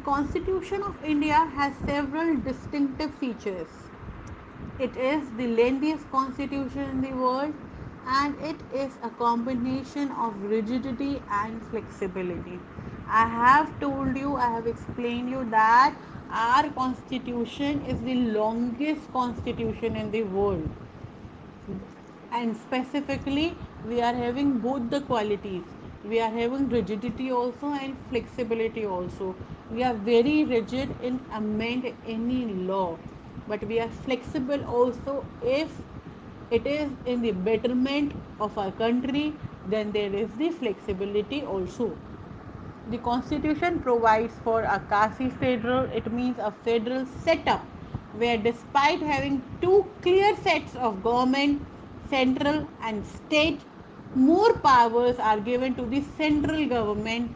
Constitution of India has several distinctive features. It is the lengthiest constitution in the world, and it is a combination of rigidity and flexibility. I have told you, I have explained you that our constitution is the longest constitution in the world, and specifically we are having both the qualities. We are having rigidity also and flexibility also. We are very rigid in amend any law, but we are flexible also if it is in the betterment of our country. Then there is the flexibility also. The constitution provides for a quasi federal, it means a federal setup, where despite having two clear sets of government, central and state, more powers are given to the central government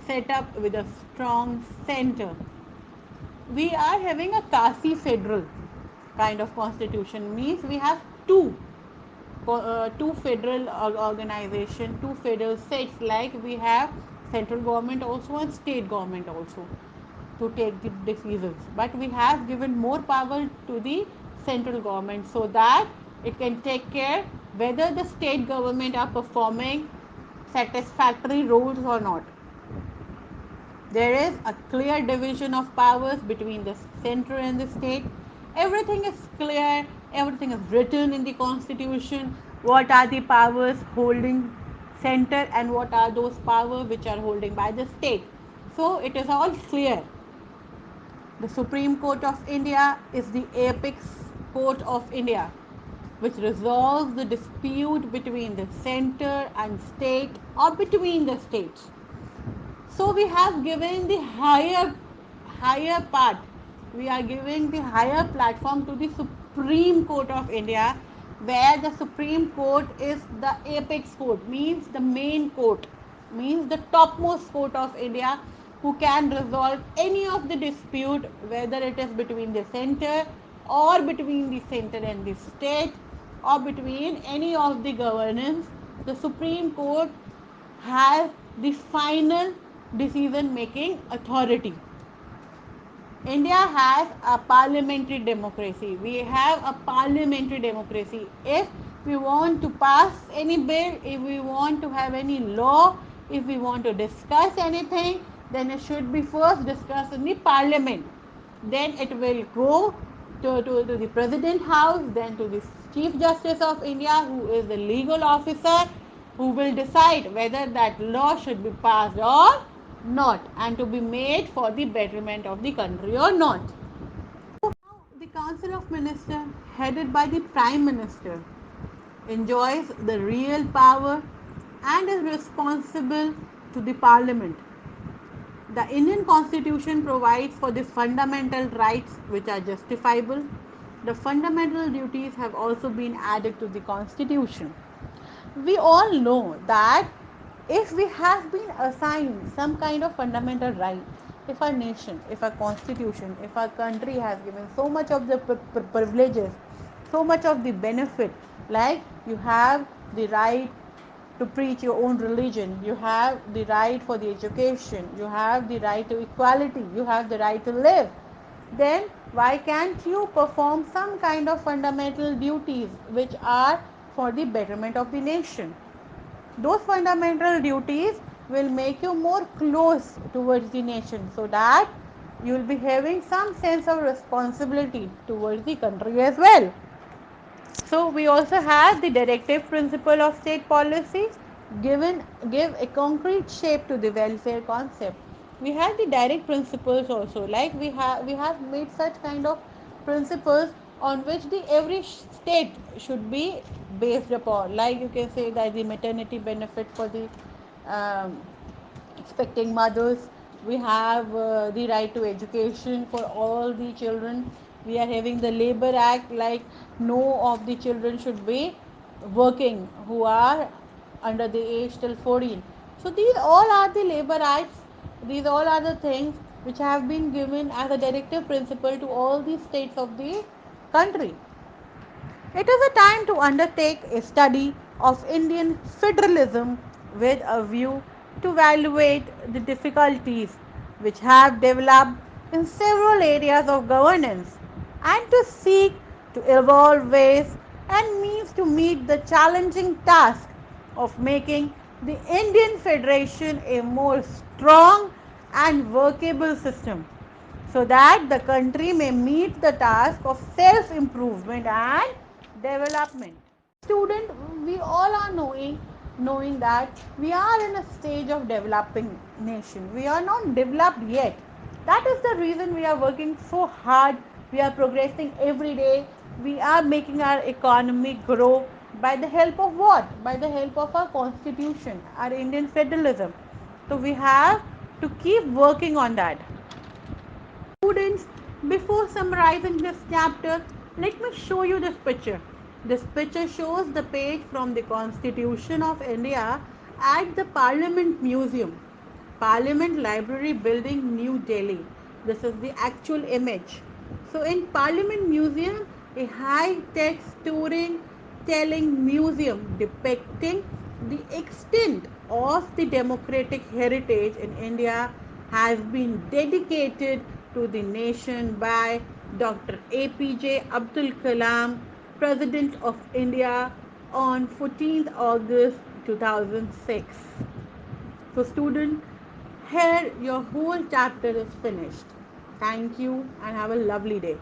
set up with a strong center. We are having a quasi federal kind of constitution, means we have two federal organization, two federal states, like we have central government also and state government also to take the decisions. But we have given more power to the central government so that it can take care whether the state government are performing satisfactory roles or not. There is a clear division of powers between the center and the state. Everything is clear, everything is written in the constitution. What are the powers holding center and what are those powers which are holding by the state? So it is all clear. The Supreme Court of India is the apex court of India, which resolves the dispute between the center and state or between the states. So we have given the higher part. We are giving the higher platform to the Supreme Court of India, where the Supreme Court is the apex court, means the main court, means the topmost court of India, who can resolve any of the dispute, whether it is between the center or between the center and the state or between any of the governance. The Supreme Court has the final decision making authority. India has a parliamentary democracy. We have a parliamentary democracy. If we want to pass any bill, if we want to have any law, if we want to discuss anything, then it should be first discussed in the parliament. Then it will go to the president house, then to the chief justice of India, who is the legal officer, who will decide whether that law should be passed or not, and to be made for the betterment of the country or not. The Council of Ministers, headed by the Prime Minister, enjoys the real power and is responsible to the Parliament. The Indian Constitution provides for the fundamental rights which are justifiable. The fundamental duties have also been added to the Constitution. We all know that if we have been assigned some kind of fundamental right, if our nation, if our constitution, if our country has given so much of the privileges, so much of the benefit, like you have the right to preach your own religion, you have the right for the education, you have the right to equality, you have the right to live, then why can't you perform some kind of fundamental duties which are for the betterment of the nation? Those fundamental duties will make you more close towards the nation, so that you will be having some sense of responsibility towards the country as well. So we also have the directive principle of state policy, given give a concrete shape to the welfare concept. We have the direct principles also, like we have made such kind of principles on which the every state should be based upon. Like you can say that the maternity benefit for the um, expecting mothers. We have the right to education for all the children. We are having the Labor Act, like no of the children should be working who are under the age till 14. So these all are the labor acts. These all are the things which have been given as a directive principle to all the states of the country. It is a time to undertake a study of Indian federalism with a view to evaluate the difficulties which have developed in several areas of governance and to seek to evolve ways and means to meet the challenging task of making the Indian Federation a more strong and workable system so that the country may meet the task of self improvement and development. Student, we all are knowing that we are in a stage of developing nation. We are not developed yet. That is the reason we are working so hard. We are progressing every day. We are making our economy grow by the help of what? By the help of our constitution, our Indian federalism. So we have to keep working on that. Students, before summarizing this chapter, let me show you this picture. This picture shows the page from the Constitution of India at the Parliament Museum, Parliament Library Building, New Delhi. This is the actual image. So, in Parliament Museum, a high-tech storytelling museum depicting the extent of the democratic heritage in India has been dedicated to the nation by Dr. APJ Abdul Kalam, President of India, on 14th August 2006. So, student, here your whole chapter is finished. Thank you and have a lovely day.